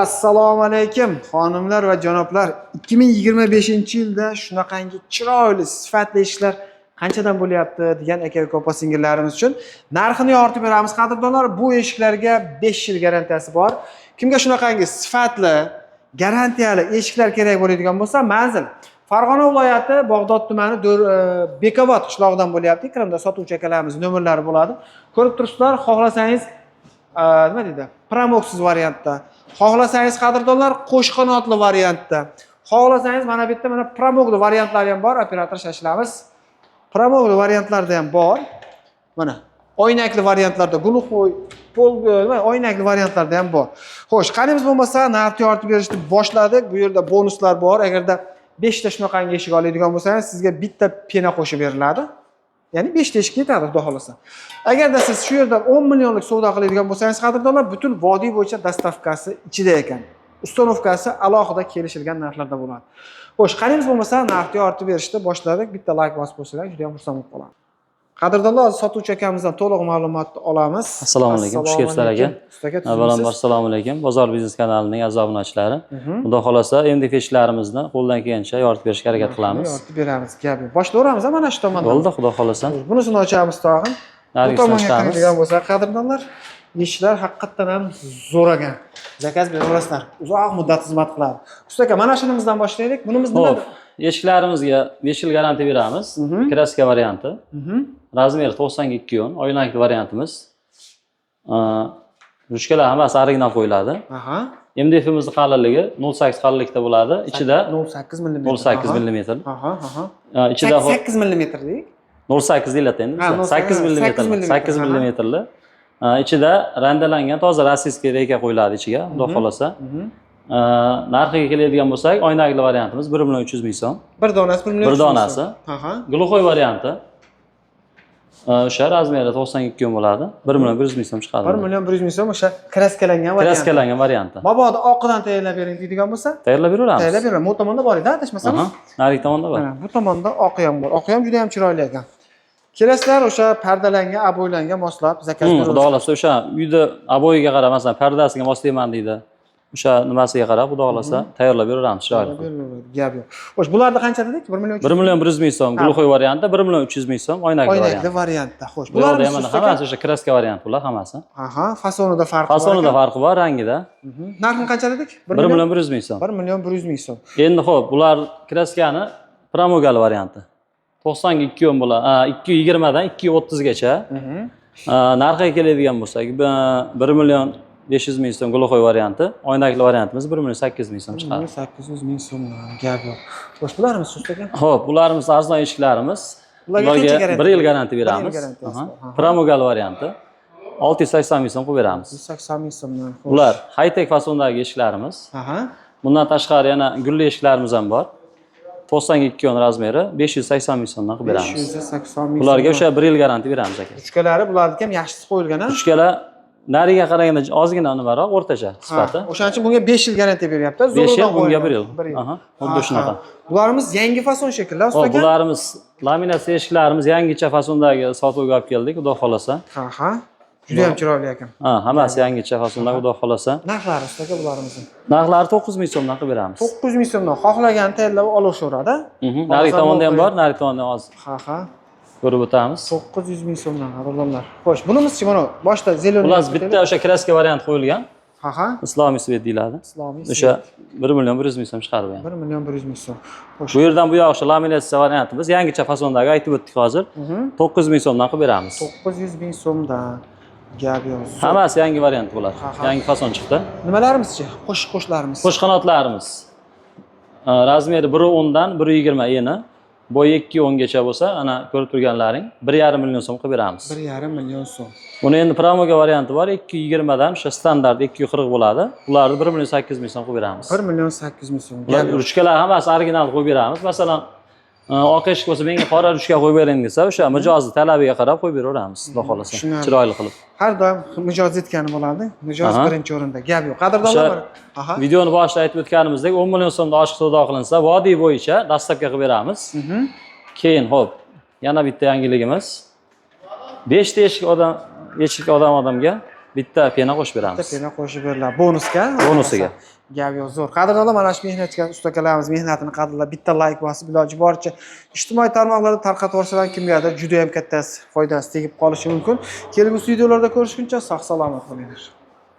Assalomu alaykum xonimlar va janoblar. 2025-yilda shunaqangi chiroyli, sifatli ishlar qanchadan bo'lyapti degan aka opa singillarimiz uchun narxini yoritib beramiz qadrdonlar. Bu eshiklarga 5 yil garantiyasi bor. Kimga shunaqangi sifatli, garantiyali eshiklar kerak bo'ladigan bo'lsa, manzil Farg'ona viloyati Bog'dod tumani Bekobod qishlog'idan bo'lyapti. Ekranda sotuvchi akalarimiz nomerlari bo'ladi. Ko'rib turibsizlar, xohlasangiz nima deydi? Promoksiz variantda, xohlasangiz qadrdonlar qo'shqanotli variantda, xohlasangiz mana bu yerda mana promogli variantlari ham bor, operator shashilamiz. Promogli variantlarda ham bor. Mana oynakli variantlarda, gluxoy, oynakli variantlarda ham bor. Xo'sh, qanimiz bo'lmasa, narxni yoritib berishni boshladik. Bu yerda bonuslar bor. Agarda 5 ta shunaqangi eshik oladigan bo'lsangiz, sizga bitta pena qo'shib beriladi. Ya'ni 5 ta eshik yetadi, xudo xolasa. Agarda siz shu yerda 10 millionlik savdo qiladigan bo'lsangiz, qadrdonlar, butun vodiy bo'yicha dastavkasi ichida ekan. Ustanovkasi alohida kelishilgan narxlarda bo'ladi. Xo'sh, qanimiz bo'lmasa, narxni yoritib berishni boshladik. Bitta like bosib qo'ysalar, juda ham xursand bo'lib qolamiz. Qadrdonlar, hozir sotuvchi akamizdan to'liq ma'lumotni olamiz. Assalomu alaykum, xush kelibsizlar aka. Avvalambor assalomu alaykum. Bozor biznes kanalining aziz obunachilari. Xudo xolasa, MDF ishlarimizni qo'ldan kelgancha yoritib berishga harakat qilamiz. Yoritib beramiz, gap yo'q. Boshlayveramiz mana shu tomondan. Bo'ldi, xudo xolasa. Bunisini ochamiz tag'in. Bu tomonga kiradigan bo'lsa, qadrdonlar, eshiklar haqiqatan ham zo'r ekan. Zakaz beraverasizlar. Uzoq muddat xizmat qiladi. Usta aka, mana shunimizdan boshlaylik. Bunimiz nima? Eshiklarimizga 5 yil garantiya beramiz. Kraska varianti. Razmeri 92 yon, oynakli variantimiz. Ruchkalar hammasi original qo'yiladi. MDF'imizning qalinligi 0.8 qalinlikda bo'ladi. Ichida 0.8 mm. 0.8 mm. Ichida 8 mm deylik. 0.8 deyiladi endi. 8 mm. 8 mm. Ichida randalangan toza rossiyskiy reyka qo'yiladi ichiga, xudo xolasa. Narxiga keladigan bo'lsak, oynakli variantimiz 1 million 300 ming so'm. Bir donasi 1 million 300 ming so'm. Gluxoy varianti. O'sha razmeri 92 yon bo'ladi. 1 million 100 ming so'm chiqadi. 1 million 100 ming so'm o'sha kraskalangan variant. Kraskalangan varianti. Mabodo oqidan tayyorlab bering deydigan bo'lsa, tayyorlab beraveramiz. Tayyorlab beraman. Bu tomonda bor edi, adashmasam. Narigi tomonda bor. Bu tomonda oqi ham bor. Oqi ham juda ham chiroyli ekan. Kelasizlar o'sha pardalangan, aboylangan moslab zakaz beramiz. Xudo xolasa o'sha uyda aboyiga qarab, masalan, pardasiga moslayman deydi. O'sha nimasiga qarab, xudo xolasa tayyorlab beraveramiz, chiroyli. Gap yo'q. Xo'sh, bularni qancha dedik? 1 million 100 ming so'm gluxoy varianti, 1 million 300 ming so'm oynakli variant. Oynakli variantda. Xo'sh, bularni ham hammasi o'sha kraska variant bular hammasi. Fasonida farqi bor. Fasonida farqi bor, rangida. Narxini qancha dedik? 1 million 100 ming so'm. 1 million 100 ming so'm. Endi xo'p, bular kraskani promogal varianti. 92 yon bo'ladi. 220 dan 230 gacha. Narxiga keladigan bo'lsak, 1 million 500 ming so'm gluxoy varianti, oynakli variantimiz 1 million 800 ming so'm chiqadi. 800 ming so'm, gap yo'q. Xo'sh, bularimiz so'stagan? Xo'p, bularimiz arzon eshiklarimiz. Ularga 1 yil garantiya beramiz. Promogal varianti 680 ming so'm qo'yib beramiz. 680 ming so'mdan. Bular high-tech fasondagi eshiklarimiz. Bundan tashqari yana gulli eshiklarimiz ham bor. 92 yon razmeri 580 ming so'mdan qilib beramiz. 580 ming. Bularga o'sha 1 yil garantiya beramiz aka. Ruchkalari bularniki ham yaxshisi qo'yilgan-a? Ruchkalar nariga qaraganda ozgina nimaroq, o'rtacha sifati. O'shaning uchun bunga 5 yil garantiya beryapti. 5 yil, bunga 1 yil. Xuddi shunaqa. Bularimiz yangi fason shekillar, usta aka. Bularimiz laminatsiya eshiklarimiz yangicha fasondagi sotuvga olib keldik, xudo xolasa. Juda ham chiroyli ekan. Hammasi yangicha fasondagi, xudo xolasa. Narxlari usta aka bularimizni? Narxlari 9 ming so'mdan qilib beramiz. 9 ming so'mdan xohlagan tayyorlab olashaveradi. Narigi tomonda ham bor, narigi tomonda hozir. Ko'rib o'tamiz. 900 ming so'mdan qadrdonlar. Xo'sh, bunimizchi mana boshda zeleniy. Ular bitta o'sha kraska variant qo'yilgan. Islomiy svet deyiladi. O'sha 1 million 100 ming so'm chiqarib beramiz. 1 million 100 ming so'm. Bu yerdan bu yoq o'sha laminatsiya variantimiz yangicha fasondagi aytib o'tdik hozir. 900 ming so'mdan qilib beramiz. 900 ming so'mdan. Gap yo'q. Hammasi yangi variant bo'ladi. Yangi fason chiqdi. Nimalarimizchi? Qo'shqanotlarimiz. Qo'shqanotlarimiz. Razmeri 1.10 dan 1.20 eni. Bo'yi 2.10 gacha bo'lsa, ana ko'rib turganlaring 1,5 million so'm qilib beramiz. 1,5 million so'm. Buni endi promoga varianti bor, 220 dan o'sha standart 240 bo'ladi. Ularni 1 million 800 ming so'm qilib beramiz. 1 million 800 ming so'm. Ular ruchkalar hammasi original qo'yib beramiz. Masalan, oq eshik bo'lsa, menga qora ruchka qo'yib bering desa, o'sha mijozni talabiga qarab qo'yib beraveramiz, xudo xolasa. Chiroyli qilib. Har doim mijoz yetgani bo'ladi. Mijoz birinchi o'rinda. Gap yo'q. Qadrdonlar, videoni boshida aytib o'tganimizdek, 10 million so'mdan oshiq savdo qilinsa, vodiy bo'yicha dastavka qilib beramiz. Keyin, xo'p, yana bitta yangiligimiz. 5 ta eshik odamga bitta pena qo'shib beramiz. Pena qo'shib beriladi. Bonusga? Bonusiga. Gap yo'q, zo'r. Qadrdonlar, mana shu mehnatga ustakalarimiz mehnatini qadrlab, bitta layk bosib, iloji boricha ijtimoiy tarmoqlarda tarqatib yuborsalar, kimgadir juda ham katta foydasi tegib qolishi mumkin. Kelgusi videolarda ko'rishguncha sog' salomat bo'linglar.